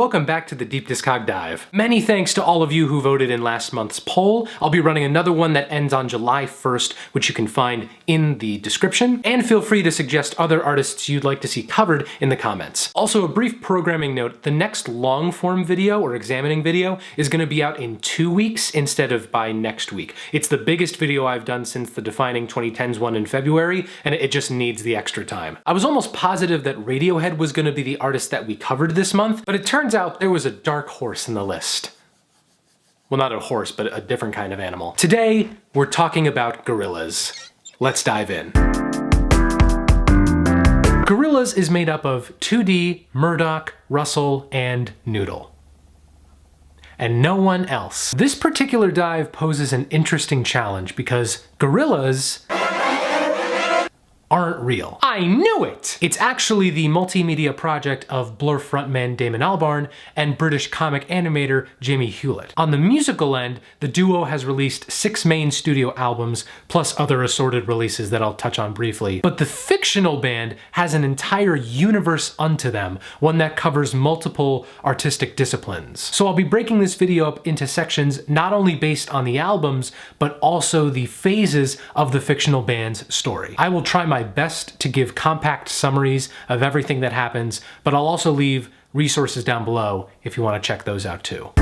welcome back to the Deep Discog Dive. Many thanks to all of you who voted in last month's poll. I'll be running another one that ends on July 1st, which you can find in the description, and feel free to suggest other artists you'd like to see covered in the comments. Also, a brief programming note, the next long-form video, or examining video, is going to be out in 2 weeks instead of by next week. It's the biggest video I've done since the Defining 2010s one in February, and it just needs the extra time. I was almost positive that Radiohead was going to be the artist that we covered this month, but it turns out there was a dark horse in the list. Well, not a horse, but a different kind of animal. Today, we're talking about Gorillaz. Let's dive in. Gorillaz is made up of 2D, Murdoch, Russell, and Noodle. And no one else. This particular dive poses an interesting challenge because Gorillaz aren't real. I knew it! It's actually the multimedia project of Blur frontman Damon Albarn and British comic animator Jamie Hewlett. On the musical end, the duo has released 6 main studio albums, plus other assorted releases that I'll touch on briefly. But the fictional band has an entire universe unto them, one that covers multiple artistic disciplines. So I'll be breaking this video up into sections not only based on the albums, but also the phases of the fictional band's story. I will try my best to give compact summaries of everything that happens, but I'll also leave resources down below if you want to check those out too.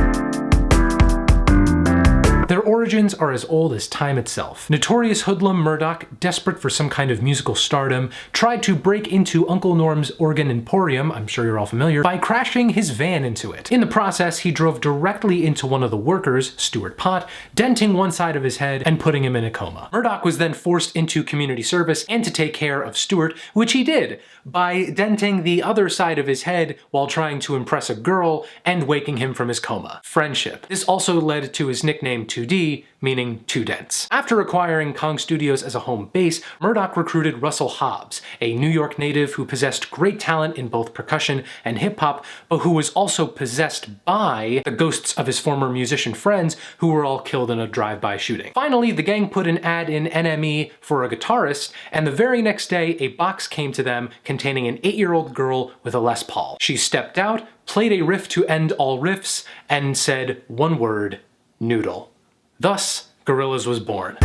Their origins are as old as time itself. Notorious hoodlum Murdoch, desperate for some kind of musical stardom, tried to break into Uncle Norm's organ emporium, I'm sure you're all familiar, by crashing his van into it. In the process, he drove directly into one of the workers, Stuart Pott, denting one side of his head and putting him in a coma. Murdoch was then forced into community service and to take care of Stuart, which he did, by denting the other side of his head while trying to impress a girl and waking him from his coma. Friendship. This also led to his nickname 2D, meaning two dents. After acquiring Kong Studios as a home base, Murdoch recruited Russell Hobbs, a New York native who possessed great talent in both percussion and hip-hop, but who was also possessed by the ghosts of his former musician friends who were all killed in a drive-by shooting. Finally, the gang put an ad in NME for a guitarist, and the very next day, a box came to them containing an 8-year-old girl with a Les Paul. She stepped out, played a riff to end all riffs, and said one word, Noodle. Thus, Gorillaz was born.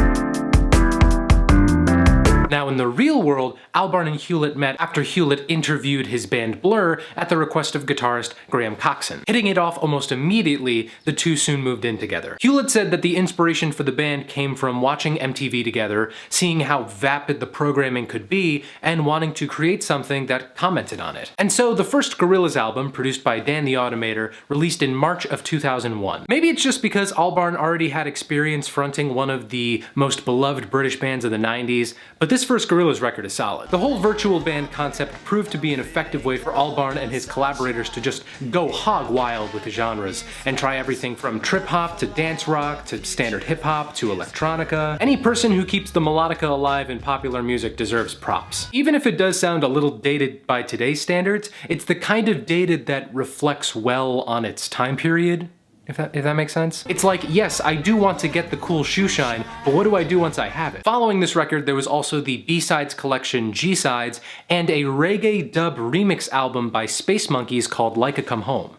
Now, in the real world, Albarn and Hewlett met after Hewlett interviewed his band Blur at the request of guitarist Graham Coxon. Hitting it off almost immediately, the two soon moved in together. Hewlett said that the inspiration for the band came from watching MTV together, seeing how vapid the programming could be, and wanting to create something that commented on it. And so the first Gorillaz album, produced by Dan the Automator, released in March of 2001. Maybe it's just because Albarn already had experience fronting one of the most beloved British bands of the 90s, but this first Gorillaz record is solid. The whole virtual band concept proved to be an effective way for Albarn and his collaborators to just go hog wild with the genres and try everything from trip hop to dance rock to standard hip hop to electronica. Any person who keeps the melodica alive in popular music deserves props. Even if it does sound a little dated by today's standards, it's the kind of dated that reflects well on its time period. If that makes sense? It's like, yes, I do want to get the cool shoe shine, but what do I do once I have it? Following this record, there was also the B-Sides collection G-Sides and a reggae dub remix album by Space Monkeys called Like a Come Home.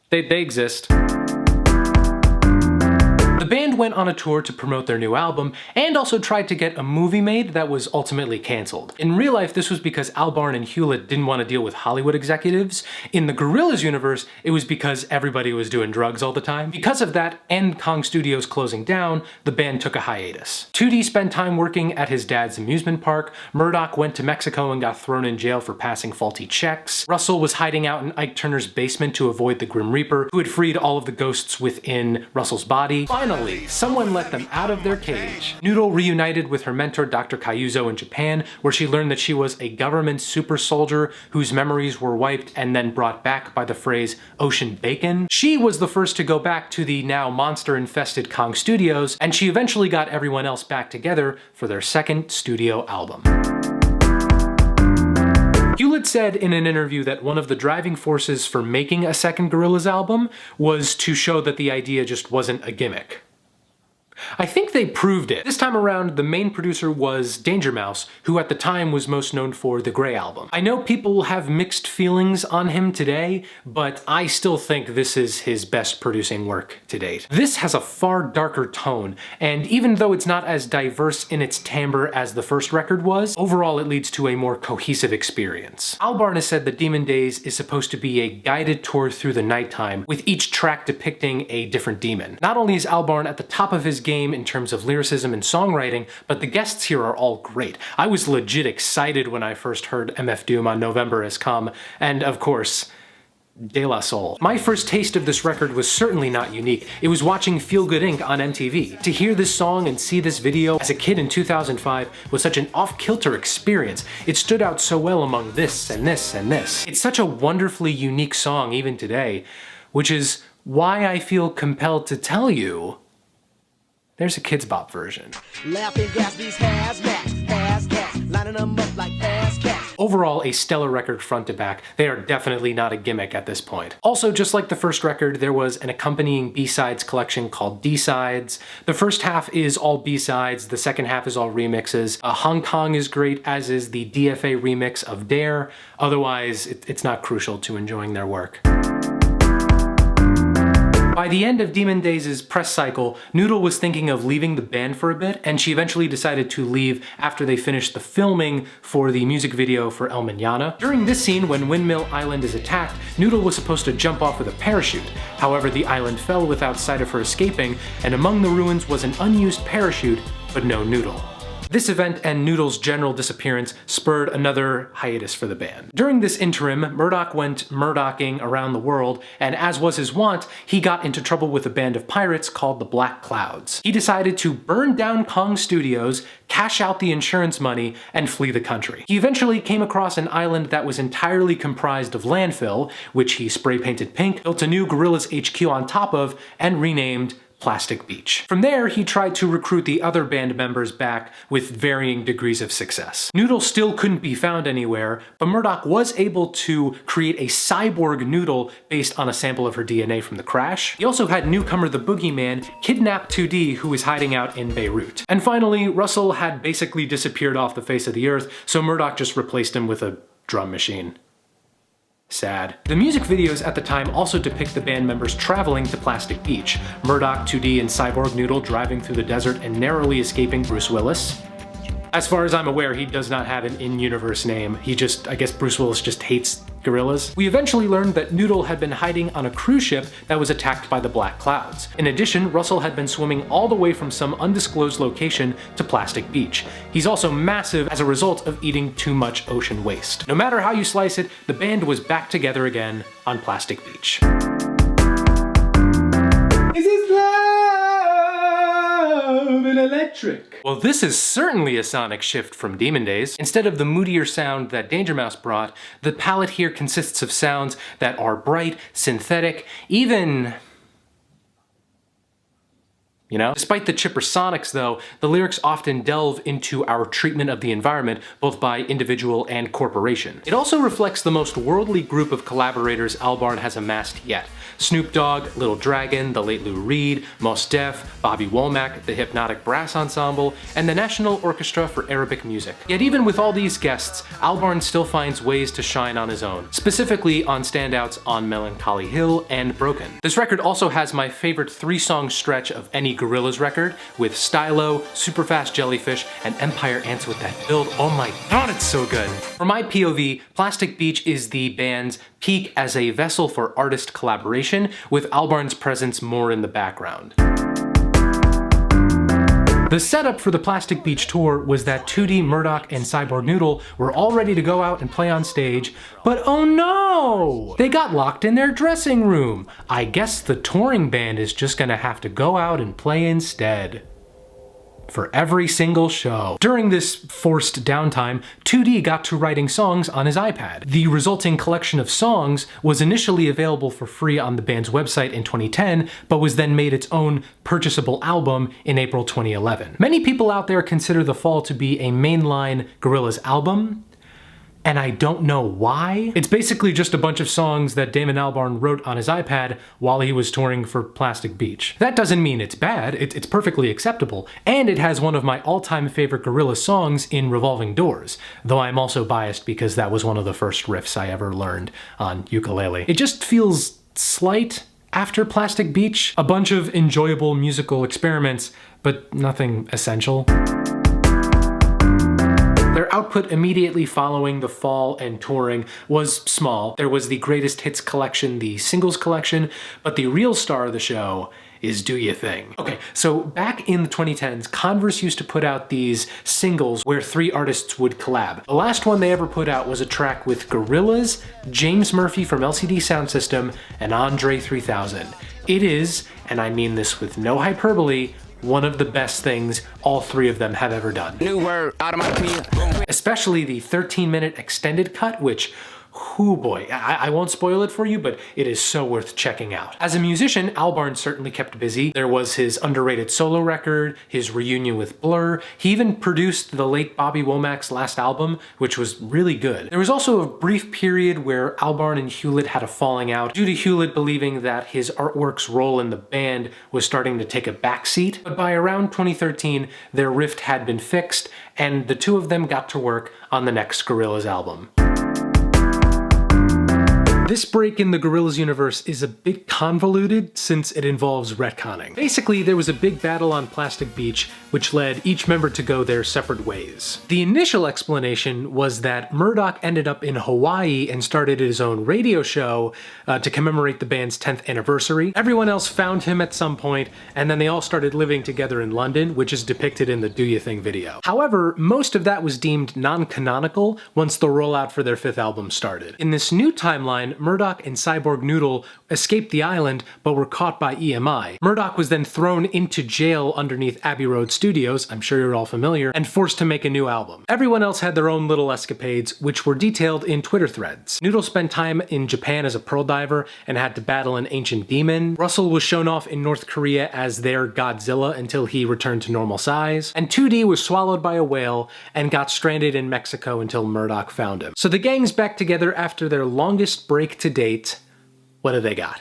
They exist. The band went on a tour to promote their new album and also tried to get a movie made that was ultimately cancelled. In real life, this was because Albarn and Hewlett didn't want to deal with Hollywood executives. In the Gorillaz universe, it was because everybody was doing drugs all the time. Because of that, and Kong Studios closing down, the band took a hiatus. 2D spent time working at his dad's amusement park, Murdoch went to Mexico and got thrown in jail for passing faulty checks, Russell was hiding out in Ike Turner's basement to avoid the Grim Reaper, who had freed all of the ghosts within Russell's body. Finally, someone let them out of their cage. Noodle reunited with her mentor Dr. Cayuzo in Japan, where she learned that she was a government super soldier whose memories were wiped and then brought back by the phrase ocean bacon. She was the first to go back to the now monster-infested Kong Studios, and she eventually got everyone else back together for their second studio album. Hewlett said in an interview that one of the driving forces for making a second Gorillaz album was to show that the idea just wasn't a gimmick. I think they proved it. This time around, the main producer was Danger Mouse, who at the time was most known for the Grey album. I know people have mixed feelings on him today, but I still think this is his best producing work to date. This has a far darker tone, and even though it's not as diverse in its timbre as the first record was, overall it leads to a more cohesive experience. Albarn has said that Demon Days is supposed to be a guided tour through the nighttime, with each track depicting a different demon. Not only is Albarn at the top of his game in terms of lyricism and songwriting, but the guests here are all great. I was legit excited when I first heard MF Doom on November Has Come, and of course, De La Soul. My first taste of this record was certainly not unique. It was watching Feel Good Inc. on MTV. To hear this song and see this video as a kid in 2005 was such an off-kilter experience. It stood out so well among this and this and this. It's such a wonderfully unique song even today, which is why I feel compelled to tell you there's a Kids Bop version. Laughing gas these hazmats, fast cats, lining them up like fast cats. Overall, a stellar record front to back. They are definitely not a gimmick at this point. Also, just like the first record, there was an accompanying B-sides collection called D-sides. The first half is all B-sides, the second half is all remixes. Hong Kong is great, as is the DFA remix of Dare. Otherwise, it's not crucial to enjoying their work. By the end of Demon Days' press cycle, Noodle was thinking of leaving the band for a bit, and she eventually decided to leave after they finished the filming for the music video for El Mañana. During this scene, when Windmill Island is attacked, Noodle was supposed to jump off with a parachute. However, the island fell without sight of her escaping, and among the ruins was an unused parachute, but no Noodle. This event and Noodle's general disappearance spurred another hiatus for the band. During this interim, Murdoch went Murdocking around the world, and as was his wont, he got into trouble with a band of pirates called the Black Clouds. He decided to burn down Kong Studios, cash out the insurance money, and flee the country. He eventually came across an island that was entirely comprised of landfill, which he spray painted pink, built a new Gorillaz HQ on top of, and renamed Plastic Beach. From there, he tried to recruit the other band members back with varying degrees of success. Noodle still couldn't be found anywhere, but Murdoch was able to create a cyborg Noodle based on a sample of her DNA from the crash. He also had newcomer the Boogeyman kidnap 2D, who was hiding out in Beirut. And finally, Russell had basically disappeared off the face of the earth, so Murdoch just replaced him with a drum machine. Sad. The music videos at the time also depict the band members traveling to Plastic Beach. Murdoch, 2D, and Cyborg Noodle driving through the desert and narrowly escaping Bruce Willis. As far as I'm aware, he does not have an in-universe name. I guess Bruce Willis just hates Gorillaz. We eventually learned that Noodle had been hiding on a cruise ship that was attacked by the Black Clouds. In addition, Russell had been swimming all the way from some undisclosed location to Plastic Beach. He's also massive as a result of eating too much ocean waste. No matter how you slice it, the band was back together again on Plastic Beach. Is this love and electric? Well, this is certainly a sonic shift from Demon Days. Instead of the moodier sound that Danger Mouse brought, the palette here consists of sounds that are bright, synthetic, even... you know? Despite the chipper sonics though, the lyrics often delve into our treatment of the environment, both by individual and corporation. It also reflects the most worldly group of collaborators Albarn has amassed yet. Snoop Dogg, Little Dragon, the late Lou Reed, Mos Def, Bobby Womack, the Hypnotic Brass Ensemble, and the National Orchestra for Arabic Music. Yet even with all these guests, Albarn still finds ways to shine on his own, specifically on standouts on Melancholy Hill and Broken. This record also has my favorite 3-song stretch of any Gorillaz record, with Stylo, Superfast Jellyfish, and Empire Ants with that build. Oh my god, it's so good! From my POV, Plastic Beach is the band's peak as a vessel for artist collaboration, with Albarn's presence more in the background. The setup for the Plastic Beach tour was that 2D, Murdoch, and Cyborg Noodle were all ready to go out and play on stage, but oh no! They got locked in their dressing room. I guess the touring band is just gonna have to go out and play instead. For every single show. During this forced downtime, 2D got to writing songs on his iPad. The resulting collection of songs was initially available for free on the band's website in 2010, but was then made its own purchasable album in April 2011. Many people out there consider The Fall to be a mainline Gorillaz album, and I don't know why. It's basically just a bunch of songs that Damon Albarn wrote on his iPad while he was touring for Plastic Beach. That doesn't mean it's bad, it's perfectly acceptable, and it has one of my all-time favorite Gorillaz songs in Revolving Doors, though I'm also biased because that was one of the first riffs I ever learned on ukulele. It just feels slight after Plastic Beach, a bunch of enjoyable musical experiments, but nothing essential. Their output immediately following the fall and touring was small. There was the Greatest Hits collection, the Singles collection, but the real star of the show is Do Ya Thing. Okay, so back in the 2010s, Converse used to put out these singles where 3 artists would collab. The last one they ever put out was a track with Gorillaz, James Murphy from LCD Sound System, and Andre 3000. It is, and I mean this with no hyperbole, one of the best things all 3 of them have ever done. New word out of my community. Especially the 13-minute extended cut, which, whoo boy, I won't spoil it for you, but it is so worth checking out. As a musician, Albarn certainly kept busy. There was his underrated solo record, his reunion with Blur. He even produced the late Bobby Womack's last album, which was really good. There was also a brief period where Albarn and Hewlett had a falling out due to Hewlett believing that his artwork's role in the band was starting to take a backseat. But by around 2013, their rift had been fixed, and the 2 of them got to work on the next Gorillaz album. This break in the Gorillaz universe is a bit convoluted since it involves retconning. Basically, there was a big battle on Plastic Beach which led each member to go their separate ways. The initial explanation was that Murdoch ended up in Hawaii and started his own radio show to commemorate the band's 10th anniversary. Everyone else found him at some point, and then they all started living together in London, which is depicted in the Do Ya Thing video. However, most of that was deemed non-canonical once the rollout for their 5th album started. In this new timeline, Murdoch and Cyborg Noodle escaped the island but were caught by EMI. Murdoch was then thrown into jail underneath Abbey Road Studios, I'm sure you're all familiar, and forced to make a new album. Everyone else had their own little escapades, which were detailed in Twitter threads. Noodle spent time in Japan as a pearl diver and had to battle an ancient demon. Russell was shown off in North Korea as their Godzilla until he returned to normal size. And 2D was swallowed by a whale and got stranded in Mexico until Murdoch found him. So the gang's back together after their longest break to date. What do they got?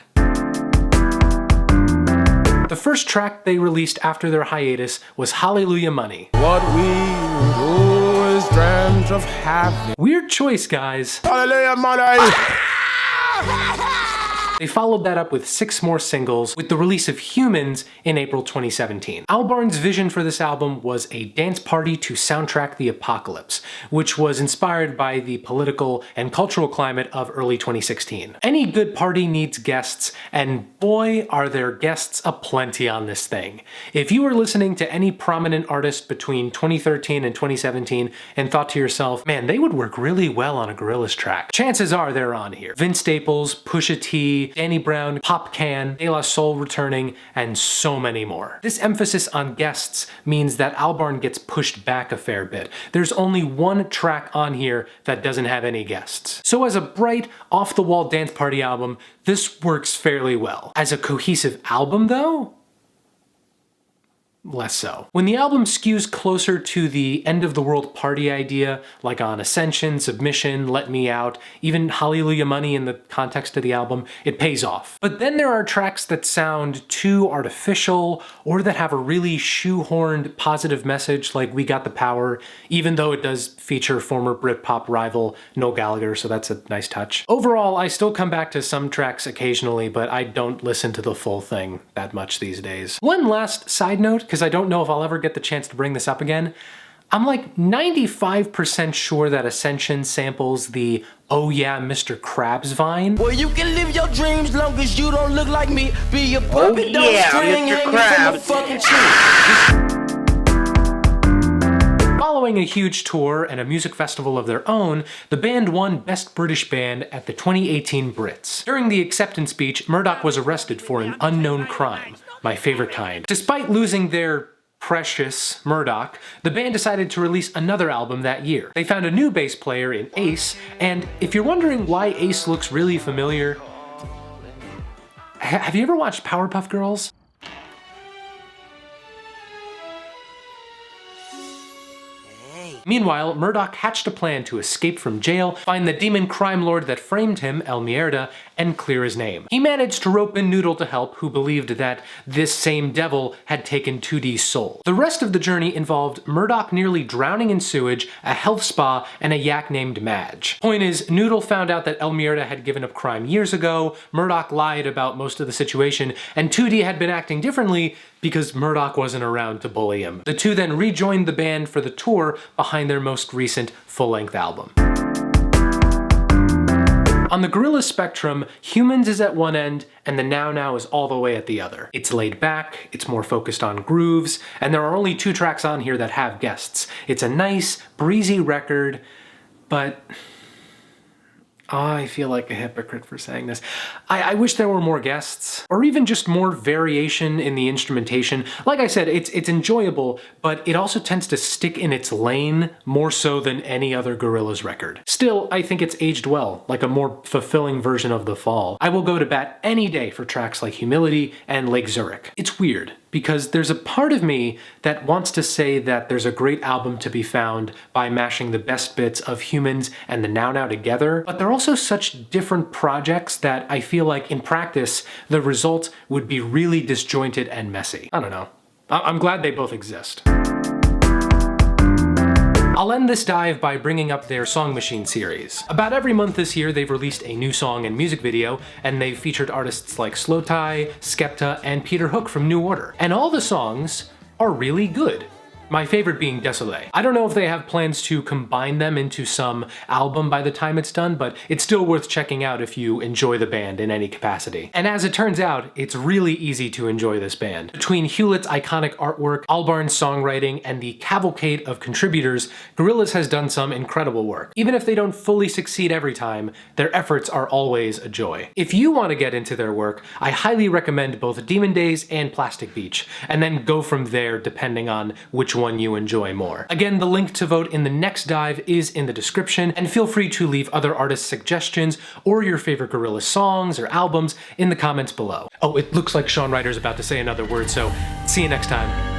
The first track they released after their hiatus was Hallelujah Money. What we do is dreamt of having. Weird choice, guys. Hallelujah, money! They followed that up with 6 more singles with the release of Humanz in April 2017. Albarn's vision for this album was a dance party to soundtrack the apocalypse, which was inspired by the political and cultural climate of early 2016. Any good party needs guests, and boy are there guests aplenty on this thing. If you were listening to any prominent artist between 2013 and 2017 and thought to yourself, man, they would work really well on a Gorillaz track, chances are they're on here. Vince Staples, Pusha T, Danny Brown, Pop Can, De La Soul returning, and so many more. This emphasis on guests means that Albarn gets pushed back a fair bit. There's only 1 track on here that doesn't have any guests. So as a bright, off-the-wall dance party album, this works fairly well. As a cohesive album, though, less so. When the album skews closer to the end-of-the-world party idea, like on Ascension, Submission, Let Me Out, even Hallelujah Money in the context of the album, it pays off. But then there are tracks that sound too artificial, or that have a really shoehorned positive message like We Got the Power, even though it does feature former Britpop rival Noel Gallagher, so that's a nice touch. Overall, I still come back to some tracks occasionally, but I don't listen to the full thing that much these days. One last side note, because I don't know if I'll ever get the chance to bring this up again. I'm like 95% sure that Ascension samples the Oh Yeah Mr. Krabs vine. Well, you can live your dreams long as you don't look like me. Be a puppet, Oh, yeah, string Mr. hanging Krabs. from the fucking tree. Following a huge tour and a music festival of their own, the band won Best British Band at the 2018 Brits. During the acceptance speech, Murdoch was arrested for an unknown crime. My favorite kind. Despite losing their precious Murdoch, the band decided to release another album that year. They found a new bass player in Ace, and if you're wondering why Ace looks really familiar, have you ever watched Powerpuff Girls? Hey, Meanwhile, Murdoch hatched a plan to escape from jail, find the demon crime lord that framed him, El Mierda, and clear his name. He managed to rope in Noodle to help, who believed that this same devil had taken 2D's soul. The rest of the journey involved Murdoch nearly drowning in sewage, a health spa, and a yak named Madge. Point is, Noodle found out that El Mierda had given up crime years ago, Murdoch lied about most of the situation, and 2D had been acting differently because Murdoch wasn't around to bully him. The two then rejoined the band for the tour behind their most recent full-length album. On the Gorillaz spectrum, Humanz is at one end, and the Now Now is all the way at the other. It's laid back, it's more focused on grooves, and there are only 2 tracks on here that have guests. It's a nice, breezy record, but I feel like a hypocrite for saying this. I wish there were more guests, or even just more variation in the instrumentation. Like I said, it's enjoyable, but it also tends to stick in its lane more so than any other Gorillaz record. Still, I think it's aged well, like a more fulfilling version of The Fall. I will go to bat any day for tracks like Humility and Lake Zurich. It's weird, because there's a part of me that wants to say that there's a great album to be found by mashing the best bits of Humanz and the Now Now together, but they're also such different projects that I feel like in practice, the result would be really disjointed and messy. I don't know. I'm glad they both exist. I'll end this dive by bringing up their Song Machine series. About every month this year, they've released a new song and music video, and they've featured artists like Slowthai, Skepta, and Peter Hook from New Order. And all the songs are really good. My favorite being Désolé. I don't know if they have plans to combine them into some album by the time it's done, but it's still worth checking out if you enjoy the band in any capacity. And as it turns out, it's really easy to enjoy this band. Between Hewlett's iconic artwork, Albarn's songwriting, and the cavalcade of contributors, Gorillaz has done some incredible work. Even if they don't fully succeed every time, their efforts are always a joy. If you want to get into their work, I highly recommend both Demon Days and Plastic Beach, and then go from there depending on which one you enjoy more. Again, the link to vote in the next dive is in the description, and feel free to leave other artists' suggestions or your favorite Gorillaz songs or albums in the comments below. Oh, it looks like Sean Ryder's about to say another word, so see you next time.